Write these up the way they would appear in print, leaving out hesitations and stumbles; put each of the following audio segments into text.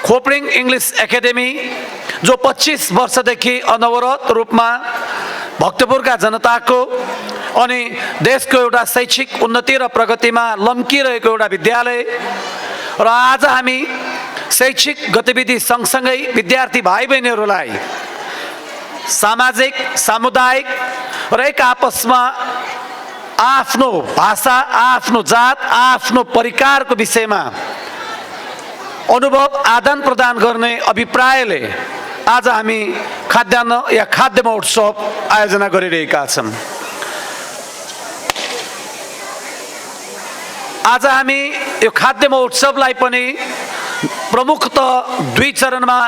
खोपरिङ English academy जो 25 वर्षदेखि अनवरत रूपमा भक्तपुरका जनताको अनि देशको एउटा शैक्षिक उन्नति र प्रगतिमा लम्किरहेको एउटा विद्यालय र आज हामी शैक्षिक गतिविधि सँगसँगै विद्यार्थी भाइ बहिनीहरूलाई सामाजिक सामुदायिक र एक आपसमा आफ्नो भाषा आफ्नो जात आफ्नो परिकारको विषयमा अनुभव आदान प्रदान गर्ने अभिप्रायले आज हामी खाद्यान्न या खाद्य महोत्सव आयोजना गरिरहेका छौँ। आज हामी यो खाद्य महोत्सवलाई पनि प्रमुखतः 2 चरणमा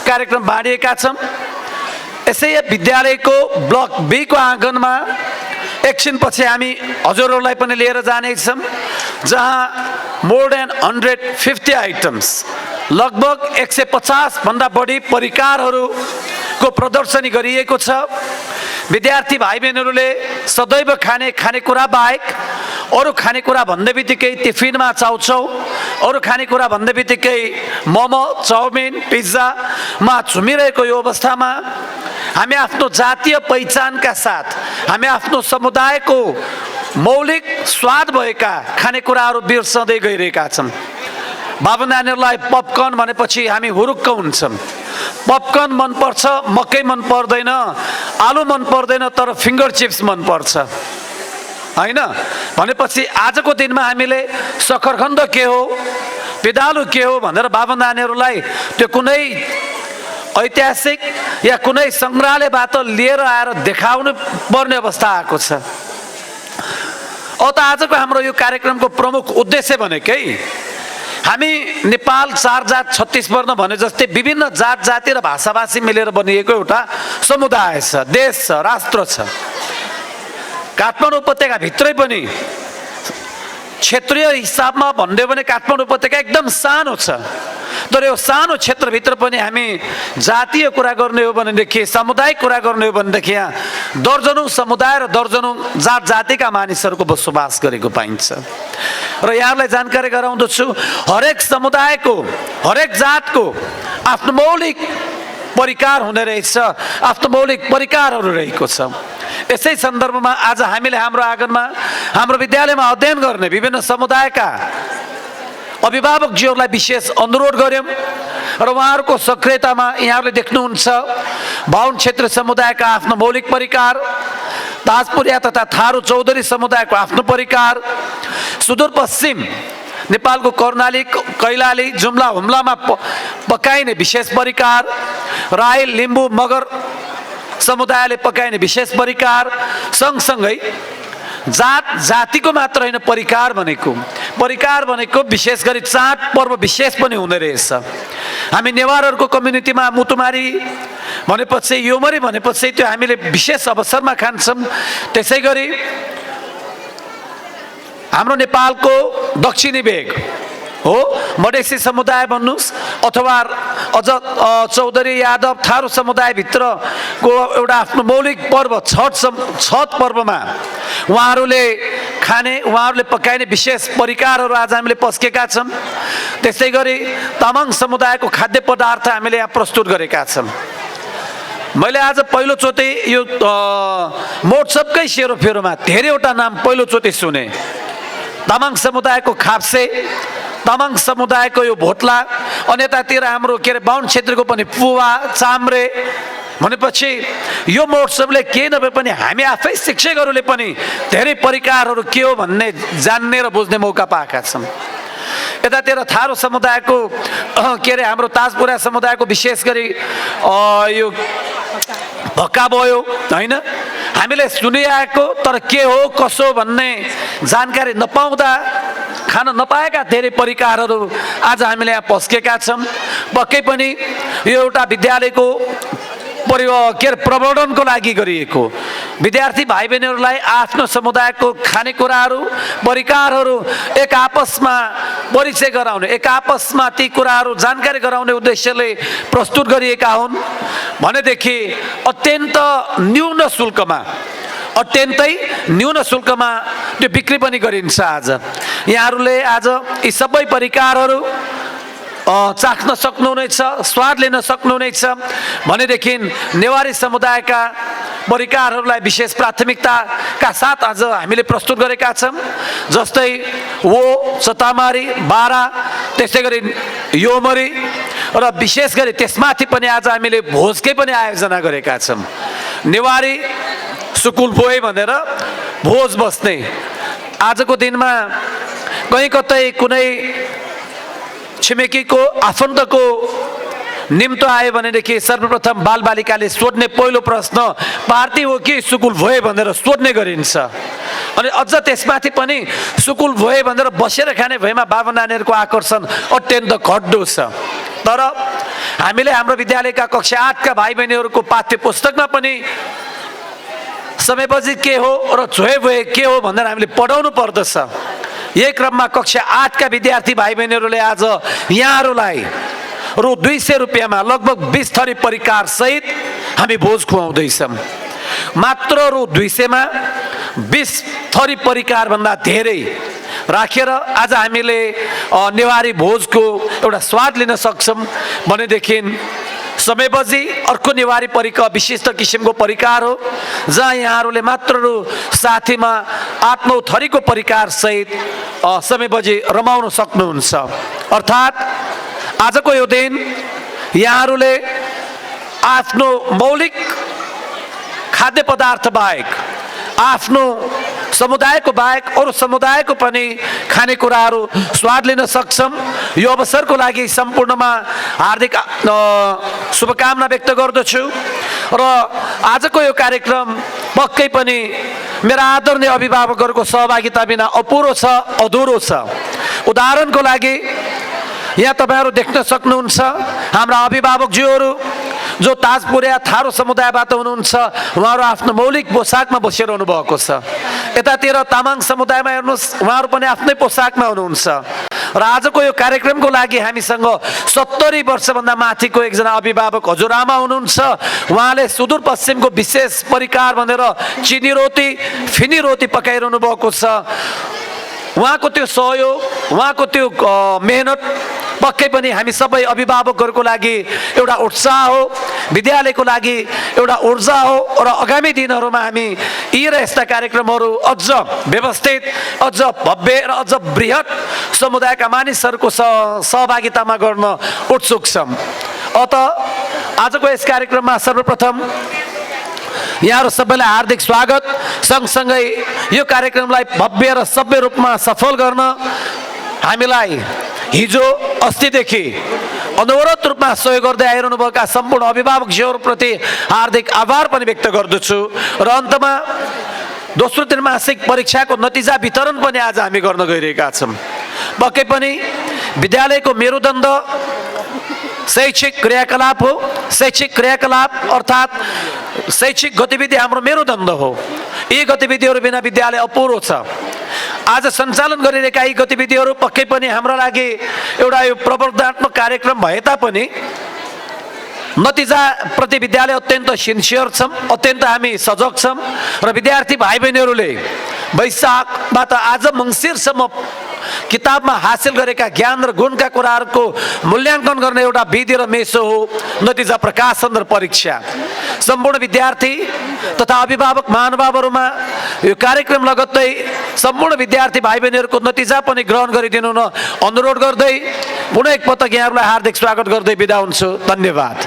कार्यक्रम बाँडिएका छौँ। यसै विद्यालयको ब्लक बी को आँगनमा एकछिनपछि हामी हजुरहरूलाई पनि लिएर जानेछौँ, जहाँ मोर देन 150 आइटम्स लगभग 150 भन्दा बढी परिकारहरूको प्रदर्शनी गरिएको छ। विद्यार्थी भाइ बहिनीहरूले सदैव खाने खानेकुरा बाहेक अरू खानेकुरा भन्ने बित्तिकै टिफिनमा चाउचाउ, अरू खानेकुरा भन्ने बित्तिकै मोमो चाउमिन पिज्जामा झुमिरहेको यो अवस्थामा हामी आफ्नो जातीय पहिचानका साथ हामी आफ्नो समुदायको मौलिक स्वाद भएका खानेकुराहरू बिर्सँदै गइरहेका छौँ। बाबु नानीहरूलाई पपकर्न भनेपछि हामी हुरुक्क हुन्छौँ। पपकर्न मनपर्छ, मकै मन पर्दैन, आलु मन पर्दैन, तर फिङ्गर चिप्स मनपर्छ होइन भनेपछि आजको दिनमा हामीले सखरखण्ड के हो पिदालु के हो भनेर बाबु नानीहरूलाई त्यो कुनै ऐतिहासिक या कुनै सङ्ग्रहालयबाट लिएर आएर देखाउनु पर्ने अवस्था आएको छ। त आजको हाम्रो यो कार्यक्रमको प्रमुख उद्देश्य भनेकै हामी नेपाल 4 जात 36 वर्ण भने जस्तै विभिन्न जात जाति र भाषाभाषी मिलेर बनिएको एउटा समुदाय छ, देश छ, राष्ट्र छ। काठमाडौँ उपत्यका भित्रै पनि क्षेत्रीय हिसाबमा भन्यो भने काठमाडौँ उपत्यका एकदम सानो छ, तर यो सानो क्षेत्रभित्र पनि हामी जातीय कुरा गर्ने हो भनेदेखि सामुदायिक कुरा गर्ने हो भनेदेखि यहाँ दर्जनौँ समुदाय र दर्जनौँ जात जातिका मानिसहरूको बसोबास गरेको पाइन्छ। र यहाँहरूलाई जानकारी गराउँदछु, हरेक समुदायको हरेक जातको आफ्नो मौलिक परिकार हुने रहेछ, आफ्नो मौलिक परिकारहरू रहेको छ। यसै सन्दर्भमा आज हामीले हाम्रो आँगनमा हाम्रो विद्यालयमा अध्ययन गर्ने विभिन्न समुदायका अभिभावकज्यूहरूलाई विशेष अनुरोध गऱ्यौँ र उहाँहरूको सक्रियतामा यहाँहरूले देख्नुहुन्छ बाहुन क्षेत्रीय समुदायका आफ्नो मौलिक परिकार, ताजपुरिया तथा थारू चौधरी समुदायको आफ्नो परिकार, सुदूरपश्चिम नेपालको कर्णाली कैलाली जुम्ला हुम्लामा पकाइने विशेष परिकार, राई लिम्बू मगर समुदायले पकाइने विशेष परिकार, सँगसँगै जात जातिको मात्र होइन परिकार भनेको विशेष गरी चाड पर्व विशेष पनि हुने रहेछ। हामी नेवारहरूको कम्युनिटीमा मुतुमारी भनेपछि योमरी भनेपछि त्यो हामीले विशेष अवसरमा खान्छौँ। त्यसै गरी हाम्रो नेपालको दक्षिणी भेग हो मधेसी समुदाय भन्नुहोस् अथवा अझ चौधरी यादव थारू समुदायभित्रको एउटा आफ्नो मौलिक पर्व छठ पर्वमा उहाँहरूले पकाइने विशेष परिकारहरू आज हामीले पस्केका छौँ। त्यसै गरी तामाङ समुदायको खाद्य पदार्थ हामीले यहाँ प्रस्तुत गरेका छौँ। मैले आज पहिलोचोटि यो महोत्सवकै सेरोफेरोमा धेरैवटा नाम पहिलोचोटि सुने। तामाङ समुदायको खाप्से, तामाङ समुदायको यो भोटला, अनि यतातिर हाम्रो के अरे बाहुन क्षेत्रको पनि पुवा चाम्रे भनेपछि यो महोत्सवले केही नभए पनि हामी आफै शिक्षकहरूले पनि धेरै परिकारहरू के हो भन्ने जान्ने र बुझ्ने मौका पाएका छौँ। यतातिर थारू समुदायको के अरे हाम्रो ताजपुरा समुदायको विशेष गरी यो भक्का भयो होइन, हामीले सुनिआएको तर के हो कसो भन्ने जानकारी नपाउँदा खान नपाएका धेरै परिकारहरू आज हामीले यहाँ पस्केका छौँ। पक्कै पनि यो एउटा विद्यालयको प्रवर्धनको लागि गरिएको विद्यार्थी भाइ बहिनीहरूलाई आफ्नो समुदायको खानेकुराहरू परिकारहरू एक आपसमा परिचय गराउने, एक आपसमा ती कुराहरू जानकारी गराउने उद्देश्यले प्रस्तुत गरिएका हुन् भनेदेखि अत्यन्तै न्यून शुल्कमा त्यो बिक्री पनि गरिन्छ। आज यहाँहरूले आज यी सबै परिकारहरू चाख्न सक्नुहुनेछ, स्वाद लिन सक्नुहुनेछ भनेदेखि नेवारी समुदायका परिकारहरूलाई विशेष प्राथमिकताका साथ आज हामीले प्रस्तुत गरेका छौँ। जस्तै वो, चतामारी, बारा, त्यसै गरी योमरी र विशेष गरी त्यसमाथि पनि आज हामीले भोजकै पनि आयोजना गरेका छौँ। नेवारी सुकुल भोए भनेर भोज बस्ने। आजको दिनमा कहीँ कतै कुनै छिमेकीको आफन्तको निम्तो आयो भनेदेखि सर्वप्रथम बालबालिकाले सोध्ने पहिलो प्रश्न पार्टी हो कि सुकुल भोए भनेर सोध्ने गरिन्छ। अनि अझ त्यसमाथि पनि सुकुल भोए भनेर बसेर खाने भएमा बाबा नानीहरूको आकर्षण अत्यन्त घट्दो छ। तर हामीले हाम्रो विद्यालयका कक्षा 8का भाइ बहिनीहरूको पाठ्य पुस्तकमा पनि समयपछि के हो र झोए भोए के हो भनेर हामीले पढाउनु पर्दछ। यही क्रममा कक्षा 8का विद्यार्थी भाइ बहिनीहरूले आज यहाँहरूलाई रु 200 रुपियाँमा लगभग 20 थरी परिकार सहित हामी भोज खुवाउँदैछौँ। मात्र रु 200 मा 20 थरी परिकार भन्दा धेरै राखेर आज हामीले नेवारी भोजको एउटा स्वाद लिन सक्छौँ भनेदेखि समयपछि अर्को नेवारी परिकार विशिष्ट किसिमको परिकार हो, जहाँ यहाँहरूले मात्र रु 60 मा 8-9 थरीको परिकार सहित समयपछि रमाउन सक्नुहुन्छ। अर्थात् आजको यो दिन यहाँहरूले आफ्नो मौलिक खाद्य पदार्थ बाहेक, आफ्नो समुदायको बाहेक अरू समुदायको पनि खानेकुराहरू स्वाद लिन सक्छौँ। यो अवसरको लागि सम्पूर्णमा हार्दिक शुभकामना व्यक्त गर्दछु। र आजको यो कार्यक्रम पक्कै पनि मेरा आदरणीय अभिभावकहरूको सहभागिता बिना अपुरो छ, अधुरो छ। उदाहरणको लागि यहाँ तपाईँहरू देख्न सक्नुहुन्छ हाम्रा अभिभावकज्यूहरू जो ताजपुरिया थारू समुदायबाट हुनुहुन्छ, उहाँहरू आफ्नो मौलिक पोसाकमा बसिरहनु भएको छ। यतातिर तामाङ समुदायमा हेर्नुहोस्, उहाँहरू पनि आफ्नै पोसाकमा हुनुहुन्छ। र आजको यो कार्यक्रमको लागि हामीसँग 70 वर्षभन्दा माथिको एकजना अभिभावक हजुरआमा हुनुहुन्छ। उहाँले सुदूरपश्चिमको विशेष परिकार भनेर चिनी रोटी, फिनी रोटी पकाइरहनु भएको छ। उहाँको त्यो सहयोग, उहाँको त्यो मेहनत पक्कै पनि हामी सबै अभिभावकहरूको लागि एउटा उत्साह हो, विद्यालयको लागि एउटा ऊर्जा हो। र आगामी दिनहरूमा हामी यी र यस्ता कार्यक्रमहरू अझ व्यवस्थित, अझ भव्य र अझ बृहत समुदायका मानिसहरूको सहभागितामा गर्न उत्सुक छौँ। अत आजको यस कार्यक्रममा सर्वप्रथम यहाँहरू सबैलाई हार्दिक स्वागत। सँगसँगै यो कार्यक्रमलाई भव्य र सभ्य रूपमा सफल गर्न हामीलाई हिजो अस्तिदेखि अनवरत रूपमा सहयोग गर्दै आइरहनुभएका सम्पूर्ण अभिभावकज्यूहरूप्रति हार्दिक आभार पनि व्यक्त गर्दछु। र अन्तमा दोस्रो त्रैमासिक परीक्षाको नतिजा वितरण पनि आज हामी गर्न गइरहेका छौँ। पक्कै पनि विद्यालयको मेरुदण्ड शैक्षिक क्रियाकलाप हो। शैक्षिक क्रियाकलाप अर्थात् शैक्षिक गतिविधि हाम्रो मेरुदण्ड हो। यी गतिविधिहरू बिना विद्यालय अपुरो छ। आज सञ्चालन गरिरहेका यी गतिविधिहरू पक्कै पनि हाम्रो लागि एउटा यो प्रवर्धनात्मक कार्यक्रम भए तापनि नतिजाप्रति विद्यालय अत्यन्त सिन्सियर छौँ, अत्यन्त हामी सजग छौँ। र विद्यार्थी भाइ बहिनीहरूले वैशाखबाट आज मङ्सिरसम्म किताबमा हासिल गरेका ज्ञान र गुणका कुराहरूको मूल्याङ्कन गर्ने एउटा विधि र मेसो हो नतिजा प्रकाशन र परीक्षा। सम्पूर्ण विद्यार्थी तथा अभिभावक महानुभावहरूमा यो कार्यक्रम लगत्तै सम्पूर्ण विद्यार्थी भाइ बहिनीहरूको नतिजा पनि ग्रहण गरिदिनु न अनुरोध गर्दै पुनः एकपटक यहाँहरूलाई हार्दिक स्वागत गर्दै बिदा हुन्छु। धन्यवाद।